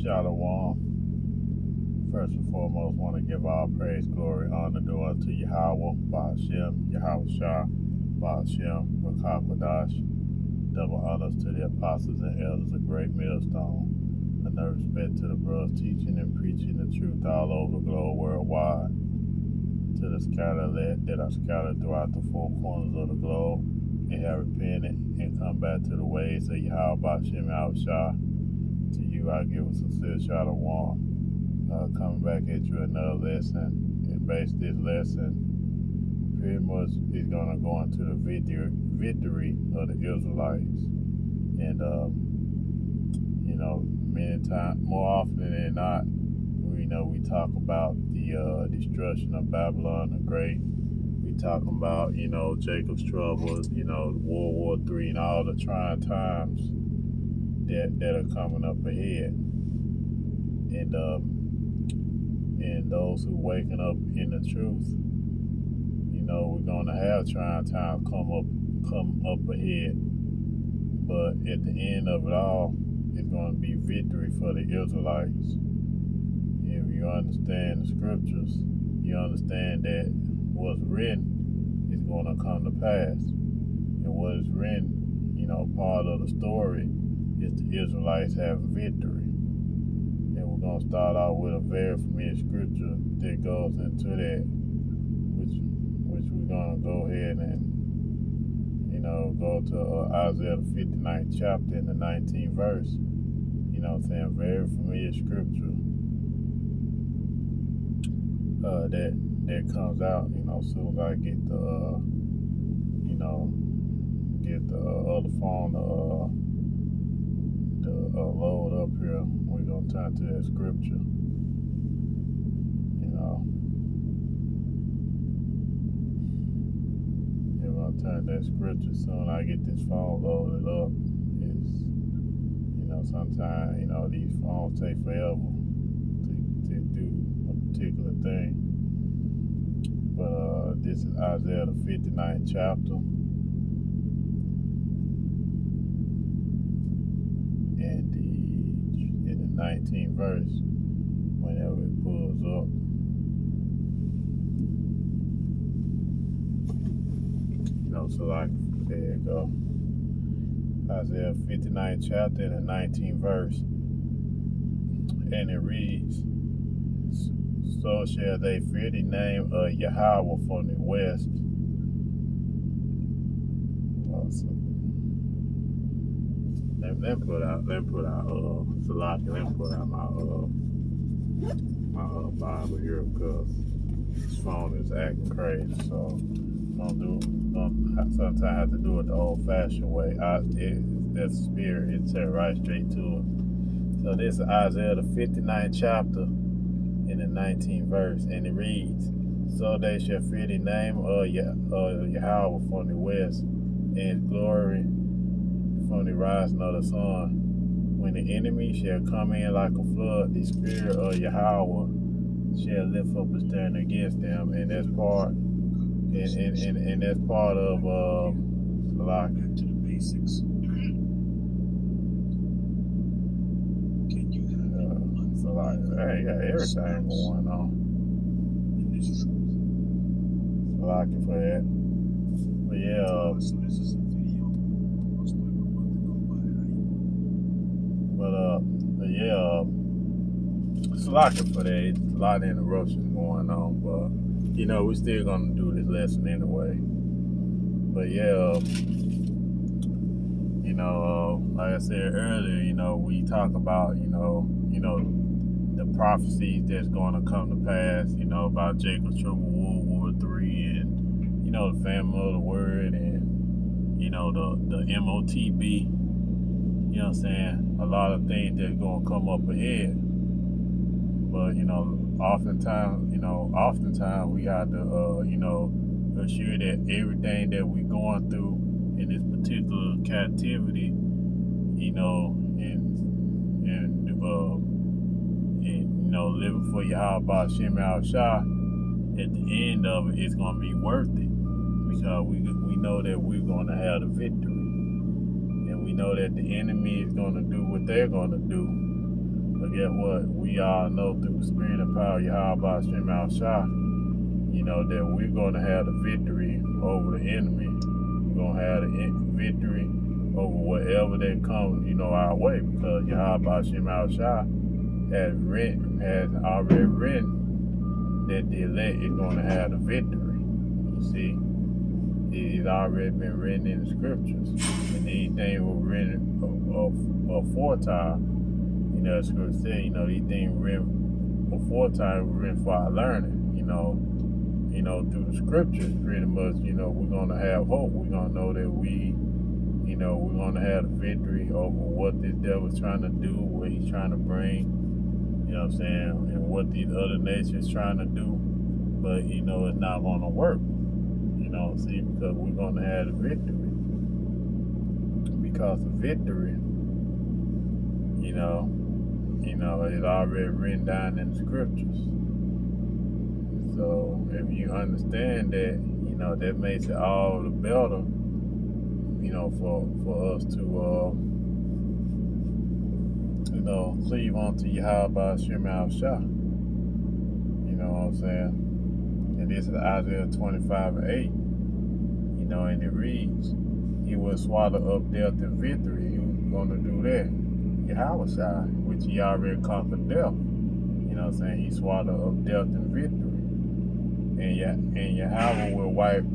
Shalom. First and foremost, want to give all praise, glory, honor, due unto Yahweh, Ba'ashem, Yahweh Shah, Ba'ashem, Rakakwadash. Double honors to the apostles and elders of Great Millstone. Another respect to the brothers teaching and preaching the truth all over the globe worldwide. To the scattered that are scattered throughout the four corners of the globe and have repented and come back to the ways of Yahweh, Ba'ashem, Yahweh Shah. To you, I give a sincere shalom. Coming back at you another lesson, and base this lesson pretty much is going to go into the victory of the Israelites. And many times, more often than not, we talk about the destruction of Babylon the Great. We talk about Jacob's troubles, World War III, and all the trying times that are coming up ahead. And those who waking up in the truth, we're gonna have trying times come up ahead. But at the end of it all, it's gonna be victory for the Israelites. If you understand the scriptures, you understand that what's written is gonna come to pass. And what is written, part of the story is the Israelites having victory. We're going to start out with a very familiar scripture that goes into that, which we're going to go ahead and, go to Isaiah the 59th chapter in the 19th verse. Saying very familiar scripture that comes out, as soon as I get the other phone to load up here. We're going to turn to that scripture. We're going to turn to that scripture soon. I get this phone loaded up. Sometimes, these phones take forever to do a particular thing. But this is Isaiah the 59th chapter. And in the 19th verse, whenever it pulls up. So there you go. Isaiah 59th chapter and the 19th verse. And it reads, so shall they fear the name of Yahweh from the west. Let me put out my Bible here because this phone is acting crazy. So sometimes I have to do it the old-fashioned way. That's spirit. It's right straight to it. So this is Isaiah the 59th chapter in the 19th verse, and it reads, so they shall fear the name of Yahweh from the west, and glory from the rising of the sun. When the enemy shall come in like a flood, the spirit of Yahweh shall lift up a stand against them. And that's part and that's part of back to the basics. Can you have they got everything going on. in this truth? For that. But yeah, So this is a video posted like a month ago, but yeah, it's a lot for that. It's a lot of interruptions going on, but we're still gonna do this lesson anyway. But yeah, like I said earlier, we talk about the prophecies that's gonna come to pass, about Jacob's trouble, World War III, and the famine of the word, and the MOTB. You know what I'm saying? A lot of things that's gonna come up ahead. But oftentimes we have to assure that everything that we're going through in this particular captivity, and living for Yahweh Ba'ashem Yahweh Shah, at the end of it, it's gonna be worth it, because we know that we're gonna have the victory, and we know that the enemy is gonna do what they're gonna do. But guess what? We all know through the spirit and power of Yahweh Hashem Al-Shah, you know, that we're going to have the victory over the enemy. We're going to have the victory over whatever that comes, you know, our way, because Yahweh Hashem Al-Shah has already written that the elect is going to have the victory. You see, it's already been written in the scriptures, and anything was written aforetime. You know, the scripture said, you know, these things written aforetime were written for our learning. You know, through the scriptures, pretty much. You know, we're going to have hope. We're going to know that we're going to have the victory over what this devil's trying to do, what he's trying to bring. You know what I'm saying? And what these other nations trying to do. But, you know, it's not going to work. You know, see, because we're going to have the victory. Because the victory, you know, it's already written down in the scriptures. So if you understand that, you know, that makes it all the better, you know, for us to, you know, cleave onto Yahweh Hashem Al-Shah. You know what I'm saying? And this is Isaiah 25:8. You know, and it reads, he will swallow up death and victory. Who's going to do that? Yahweh Shai, which he already conquered death. You know what I'm saying? He swallowed up death and victory. And Yahweh will wipe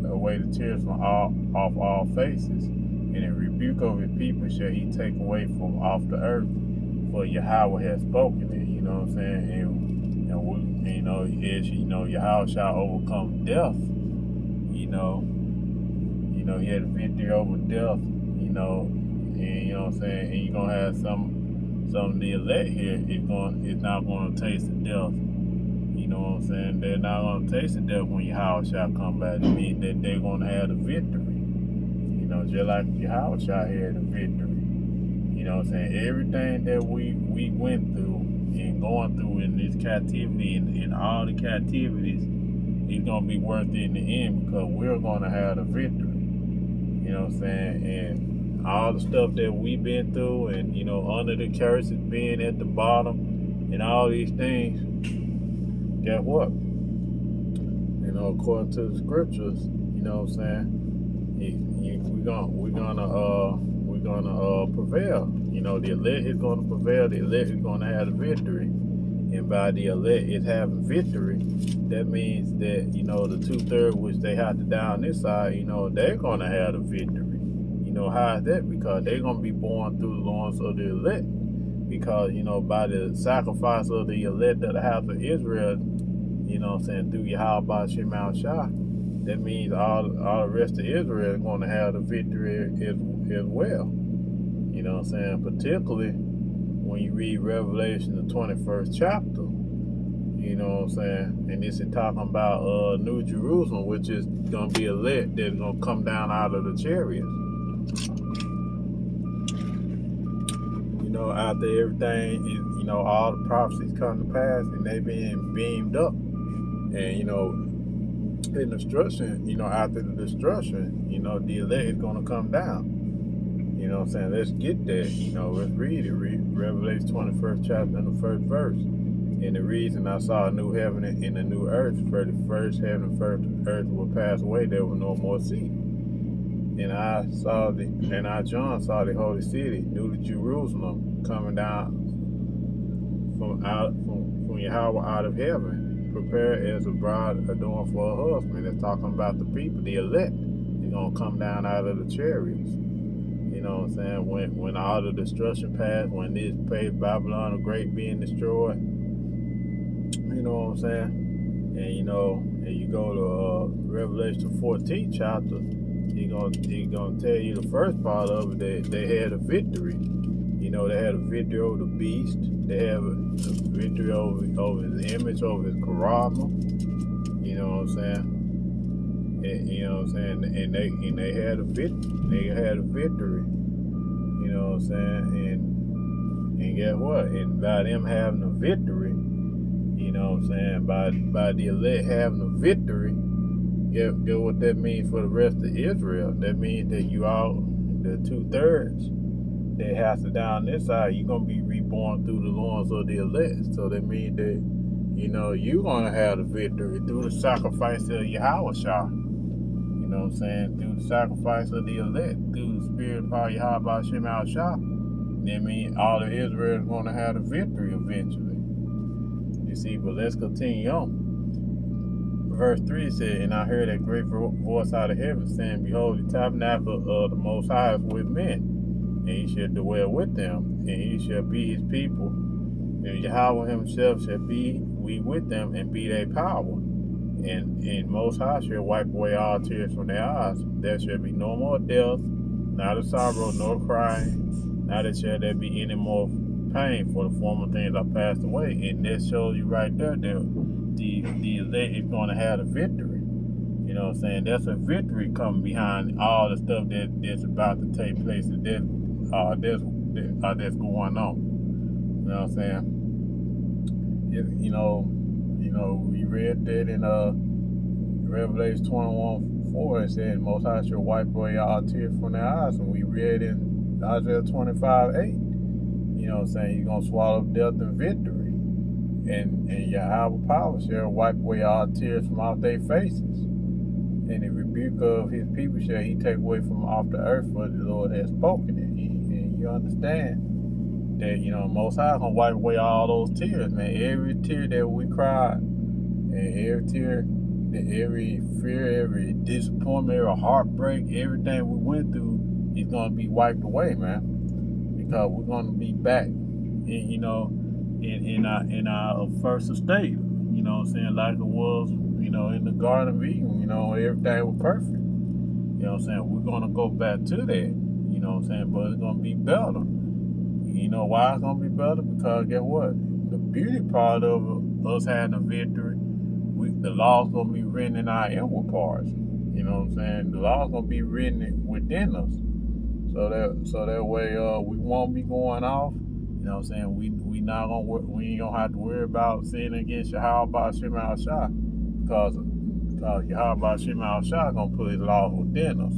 away the tears from off all faces. And in rebuke of his people shall he take away from off the earth. For Yahweh has spoken it. You know what I'm saying? And we, you know, Yahweh shall overcome death. You know, he had a victory over death. You know, and you know what I'm saying. And you're gonna have some of the elect here. It's not gonna taste the death. You know what I'm saying? They're not gonna taste the death when Yahweh shall come back. It means that they're gonna have the victory. You know, just like Yahweh shall had the victory. You know what I'm saying? Everything that we went through and going through in this captivity and all the captivities, it's gonna be worth it in the end, because we're gonna have the victory. You know what I'm saying? And all the stuff that we've been through, and you know, under the curses, being at the bottom, and all these things, guess what? You know, according to the scriptures, you know what I'm saying? We're gonna prevail. You know, the elect is gonna prevail. The elect is gonna have the victory. And by the elect is having victory, that means that, you know, the 2/3 which they have to die on this side, you know, they're gonna have the victory. You know, how is that? Because they're gonna be born through the loins of the elect. Because, you know, by the sacrifice of the elect of the house of Israel, you know what I'm saying, through Yahweh Hashem Al-Shah, that means all the rest of Israel is going to have the victory as well. You know what I'm saying? Particularly when you read Revelation, the 21st chapter. You know what I'm saying? And this is talking about New Jerusalem, which is going to be elect that's going to come down out of the chariots. You know, after everything is, you know, all the prophecies come to pass and they being beamed up. And, you know, in destruction, you know, after the destruction, you know, the elect is going to come down. You know what I'm saying? Let's get that. You know, let's read it. Read Revelation 21st chapter and the 1st verse. And the reason I saw a new heaven and a new earth, for the first heaven and first earth will pass away, there will no more sea. And John saw the holy city, New Jerusalem, coming down from Yahweh out of heaven, prepared as a bride adorned for her husband. It's talking about the people, the elect. They're gonna come down out of the chariots. You know what I'm saying? When all the destruction passed, when this paved Babylon the Great being destroyed. You know what I'm saying? And you know, and you go to Revelation 14th chapter, he's gonna tell you the first part of it, that they had a victory. You know, they had a victory over the beast. They have a victory over his image, over his karama. You know what I'm saying? And, you know what I'm saying? And they had a victory. They had a victory. You know what I'm saying? And guess what? And by them having a victory, you know what I'm saying, by the elect having a victory, get what that means for the rest of Israel. That means that you all, the 2/3, that has to die on this side, you're gonna be reborn through the loins of the elect. So that means that you're gonna have the victory through the sacrifice of Yahweh Shah. You know what I'm saying? Through the sacrifice of the elect, through the spirit of power Yahweh Shem Al Shah. That means all of Israel is gonna have the victory eventually. You see, but let's continue on. Verse 3 said, "And I heard a great voice out of heaven saying, Behold, the tabernacle of the Most High is with men, and he shall dwell with them, and he shall be his people, and Yahweh himself shall be with them, and be their power. And Most High shall wipe away all tears from their eyes. There shall be no more death, neither sorrow nor crying, neither shall there be any more pain, for the former things are passed away." And that shows you right there that the elect is going to have a victory. You know what I'm saying? That's a victory coming behind all the stuff that's about to take place, and that's going on. You know what I'm saying? We read that in Revelation 21:4. It said, "Most High shall wipe away all tears from their eyes." And we read in Isaiah 25:8. You know what I'm saying? He's gonna swallow death and victory. And Yahweh power shall wipe away all tears from off their faces. And the rebuke of his people shall he take away from off the earth, for the Lord has spoken it. And you understand that, Most High gonna wipe away all those tears, man. Every tear that we cried, and every tear, every fear, every disappointment, every heartbreak, everything we went through is gonna be wiped away, man. Because we're gonna be back, in our first estate. You know what I'm saying? Like it was, in the Garden of Eden. Everything was perfect. You know what I'm saying? We're gonna go back to that. You know what I'm saying? But it's gonna be better. You know why it's gonna be better? Because guess what? The beauty part of us having a victory, the law's gonna be written in our inward parts. You know what I'm saying? The law's gonna be written within us. So that way we won't be going off. You know what I'm saying? We ain't gonna have to worry about sinning against Yahweh Shem Al Shah, because Yahweh Shem Al Shah gonna put his law within us.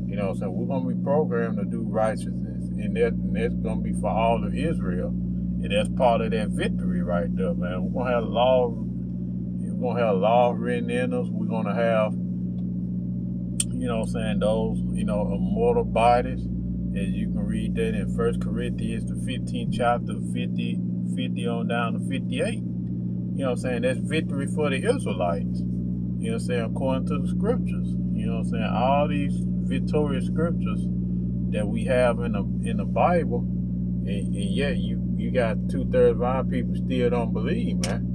You know what I'm saying? We're gonna be programmed to do righteousness, and that's gonna be for all of Israel, and that's part of that victory right there, man. We're gonna have law. We're gonna have law written in us. We're gonna have, those, immortal bodies. As you can read that in 1 Corinthians, the 15th chapter, 50 on down to 58. You know what I'm saying? That's victory for the Israelites. You know what I'm saying? According to the scriptures. You know what I'm saying? All these victorious scriptures that we have in the Bible, and yet you got 2/3 of our people still don't believe, man.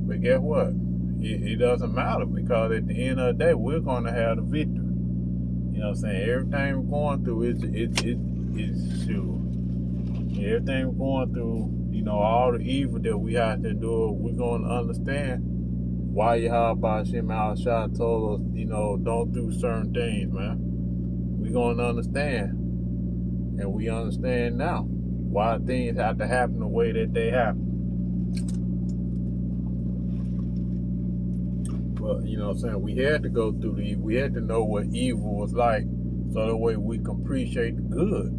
But guess what? It doesn't matter, because at the end of the day, we're going to have the victory. You know what I'm saying? Everything we're going through is true. Everything we're going through, all the evil that we have to endure, we're going to understand why Yahweh Shem Al Shah told us, don't do certain things, man. We're going to understand. And we understand now why things have to happen the way that they happen. But, you know what I'm saying? We had to go through the evil. We had to know what evil was like, so that way we can appreciate the good.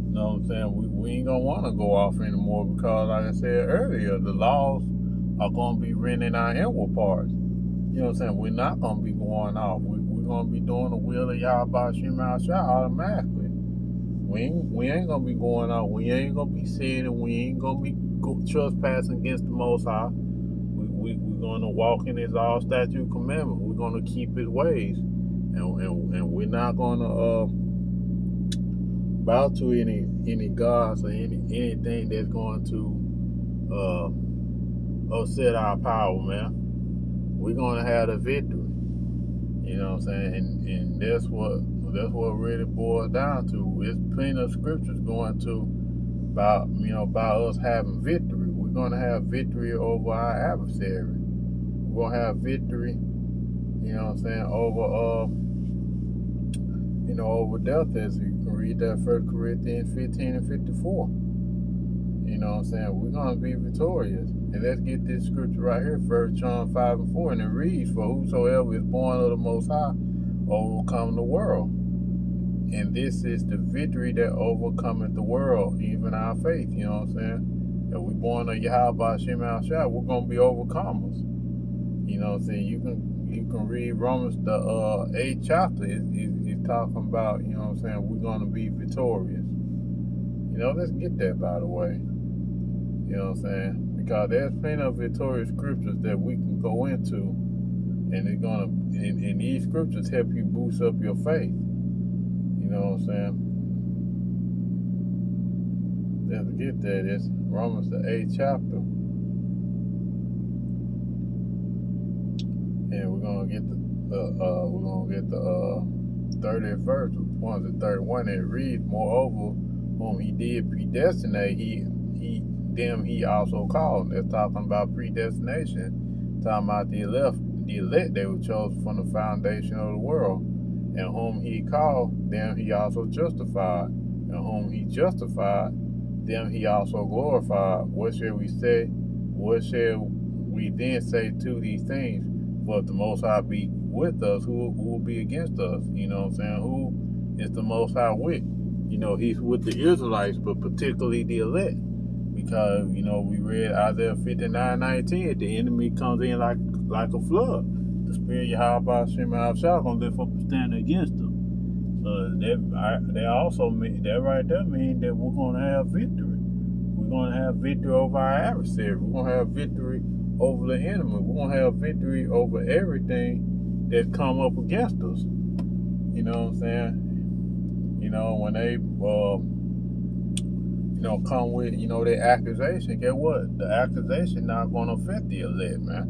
You know what I'm saying? We ain't going to want to go off anymore, because, like I said earlier, the laws are going to be written in our inward parts. You know what I'm saying? We're not going to be going off. We're going to be doing the will of Yahweh Shem Al Shah automatically. We ain't going to be going off. We ain't going to be sinning. We ain't going to be trespassing against the Most High. We're going to walk in his all statute commandment. We're going to keep his ways, and we're not going to bow to any gods or anything that's going to upset our power, man. We're going to have the victory. You know what I'm saying? And that's what really boils down to. There's plenty of scriptures going to about us having victory. We're going to have victory over our adversary. We're going to have victory, over death, as you can read that 1 Corinthians 15 and 54. You know what I'm saying? We're going to be victorious. And let's get this scripture right here, 1 John 5 and 4, and it reads, "For whosoever is born of the Most High overcome the world." And this is the victory that overcometh the world, even our faith. You know what I'm saying? If we born of Yahweh Shem Al Shah, we're gonna be overcomers. You know what I'm saying? You can read Romans the 8th chapter. It's talking about, you know what I'm saying, we're gonna be victorious. You know, let's get that, by the way. You know what I'm saying? Because there's plenty of victorious scriptures that we can go into, and it's gonna and these scriptures help you boost up your faith. You know what I'm saying? Let's get that. It's Romans the 8th chapter. And we're gonna get the 30th verse, 1 to 31. It reads, moreover, whom he did predestinate, them he also called. They're talking about predestination, talking about the elect they were chosen from the foundation of the world. And whom he called, them he also justified. And whom he justified, them he also glorified. What shall we say? What shall we then say to these things? For if the Most High be with us, who will be against us? You know what I'm saying? Who is the Most High with? You know, he's with the Israelites, but particularly the elect. Because, you know, we read Isaiah 59:19, the enemy comes in like a flood. The spirit of Yahweh Shem Al Shah gonna lift up a stand against them. So that also mean that right there means that we're gonna have victory. We're gonna have victory over our adversary. We're gonna have victory over the enemy. We're gonna have victory over everything that's come up against us. You know what I'm saying? You know, when they come with, their accusation, get what? The accusation not gonna affect the elect, man.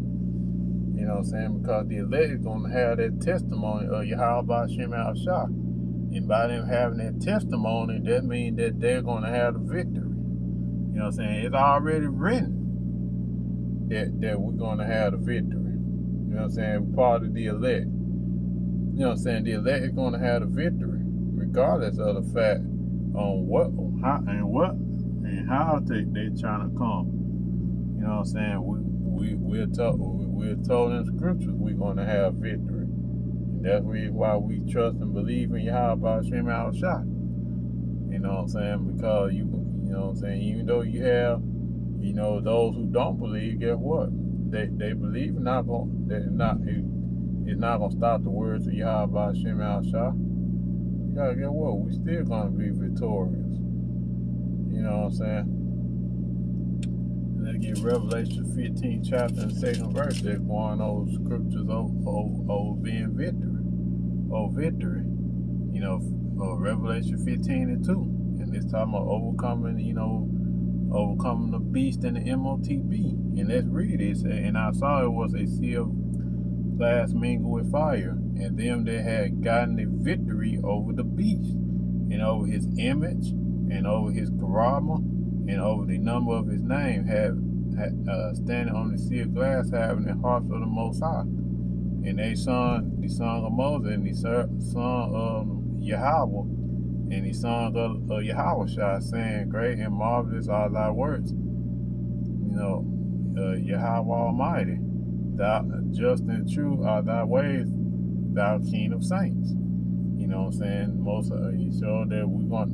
You know what I'm saying? Because the elect is gonna have that testimony of Yahweh Shem Al Shah. And by them having that testimony, that means that they're gonna have the victory. You know what I'm saying? It's already written that we're gonna have the victory. You know what I'm saying? Part of the elect. You know what I'm saying? The elect is gonna have the victory, regardless of the fact on how they trying to come. You know what I'm saying? We're told in scriptures we're gonna have victory. And that's why we trust and believe in Yahweh Shem Al Shah. You know what I'm saying? Because you know what I'm saying, even though you have, those who don't believe, guess what? They believe it's not gonna stop the words of Yahweh Shem Al Shah. You gotta get what? We still gonna be victorious. You know what I'm saying? Let's get Revelation 15 chapter and 2nd verse. They're going over scriptures over being victory. Revelation 15 and 2. And it's talking about overcoming the beast and the MOTB. And let's read it. And I saw it was a sea of glass mingled with fire, and them that had gotten the victory over the beast, and over his image, and over his karama, and over the number of his name, had standing on the sea of glass, having the harps of the Most High. And they sung the song of Moses, and the song of Yahweh, and the song of Yahweh Shah, saying, great and marvelous are thy works, Yahweh Almighty. Thou just and true are thy ways, thou King of saints. You know what I'm saying? He showed that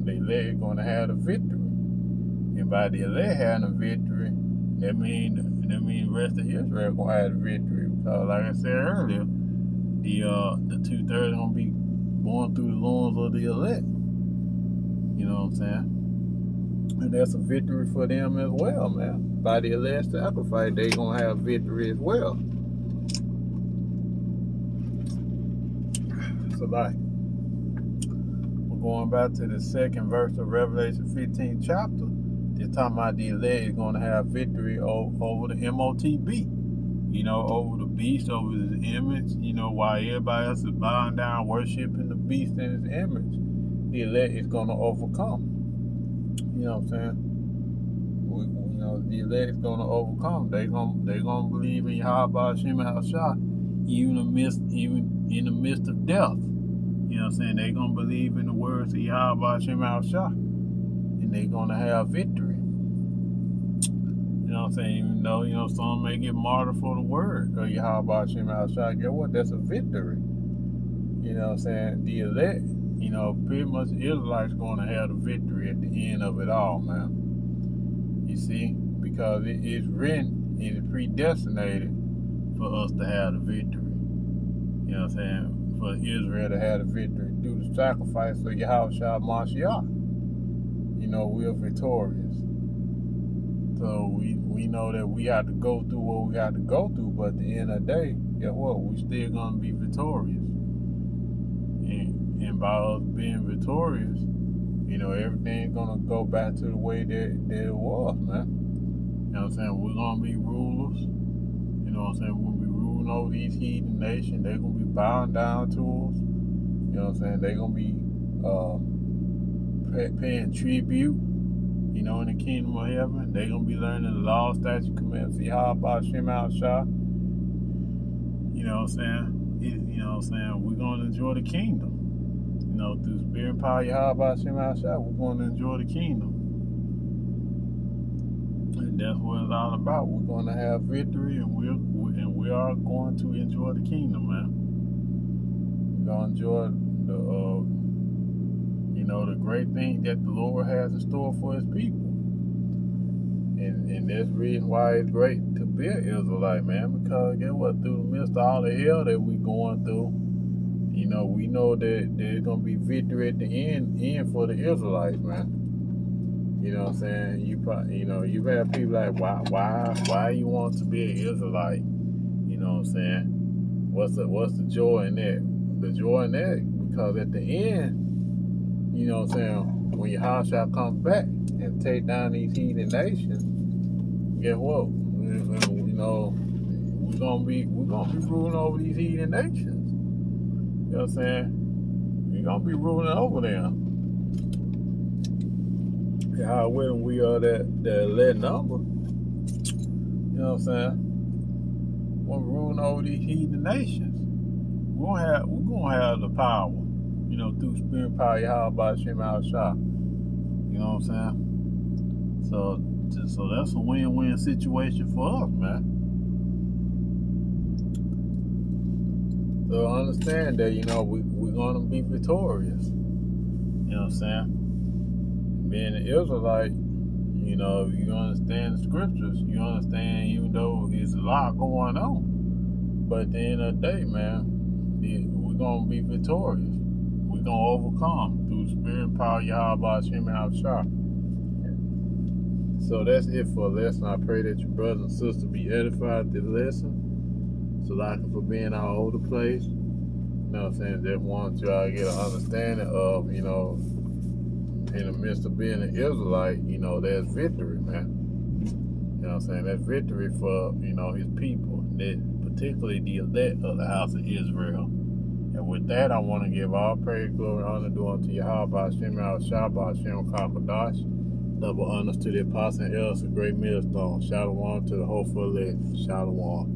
the elect going to have the victory. And by the elect having the victory, that mean the rest of Israel going to have the victory. Because like I said earlier, the 2/3 going to be going through the loins of the elect. You know what I'm saying? And that's a victory for them as well, man. By the elect sacrifice, they going to have victory as well. So we're going back to the 2nd verse of Revelation 15 chapter. They're talking about the elect is going to have victory over the MOTB. Over the beast, over his image. While everybody else is bowing down, worshiping the beast and his image, the elect is going to overcome. You know what I'm saying? The elect is going to overcome. They're going to believe in Yahweh Shem Al Shah, even in the midst of death. You know what I'm saying? They're going to believe in the words of Yahweh Shem Al Shah, and they're going to have victory. You know what I'm saying? Even though, some may get martyred for the word of Yahweh Shem Al Shah, guess what? That's a victory. You know what I'm saying? The elect you know, pretty much Israelites going to have the victory at the end of it all, man. You see, because it's written and it's predestinated for us to have the victory. You know what I'm saying? For Israel to have the victory through the sacrifice of Yahushua Mashiach. You know, we are victorious. So we know that we have to go through what we got to go through, but at the end of the day, guess what? We still gonna be victorious. And by us being victorious, you know, everything's gonna go back to the way that it was, man. You know what I'm saying? We're gonna be rulers. You know what I'm saying? We'll be ruling over these heathen nations. They're gonna be bowing down to us. You know what I'm saying? They're gonna be paying tribute, you know, in the kingdom of heaven. They're gonna be learning the law, statute, commandments, Yahweh Shem Al-Shah. You know what I'm saying? You know what I'm saying? We're gonna enjoy the kingdom. You know, through spirit and power, Yahweh Shem Al-Shah, we're gonna enjoy the kingdom. And that's what it's all about. We're gonna have victory, and we are going to enjoy the kingdom, man. We're gonna enjoy the you know, the great thing that the Lord has in store for his people. And that's the reason why it's great to be an Israelite, man, because guess what? Through the midst of all the hell that we're going through, you know, we know that there's gonna be victory at the end for the Israelites, man. You know what I'm saying? You've had people like, why you want to be an Israelite? You know what I'm saying? What's the joy in that? The joy in that, because at the end, you know what I'm saying, when Yahushua comes back and take down these heathen nations, guess what? You know, we're gonna be ruling over these heathen nations. You know what I'm saying? We're gonna be ruling over them. How willing we are that elect number. You know what I'm saying? We're ruling over these heathen nations. We're gonna have the power, you know, through spirit and power, Yahweh Shem Al-Shah. You know what I'm saying? So that's a win-win situation for us, man. So understand that, you know, we're gonna be victorious. You know what I'm saying? Being an Israelite, you know, if you understand the scriptures, you understand, even though there's a lot going on, but at the end of the day, man, we're gonna be victorious. We're gonna overcome through the spirit and power, Yahweh Shem Al-Shah. So that's it for a lesson. I pray that your brothers and sisters be edified this lesson. So like for being all over the place. You know what I'm saying? Just want y'all to get an understanding of, you know, in the midst of being an Israelite, you know, there's victory, man. You know what I'm saying? That's victory for, you know, his people, particularly the elect of the house of Israel. And with that, I want to give all praise, glory, and honor due unto Yahweh Shem Al-Shah, Shem Kakadash. Double honors to the apostle and elders of Great Millstone. Shalom to the hopeful elect. Shalom.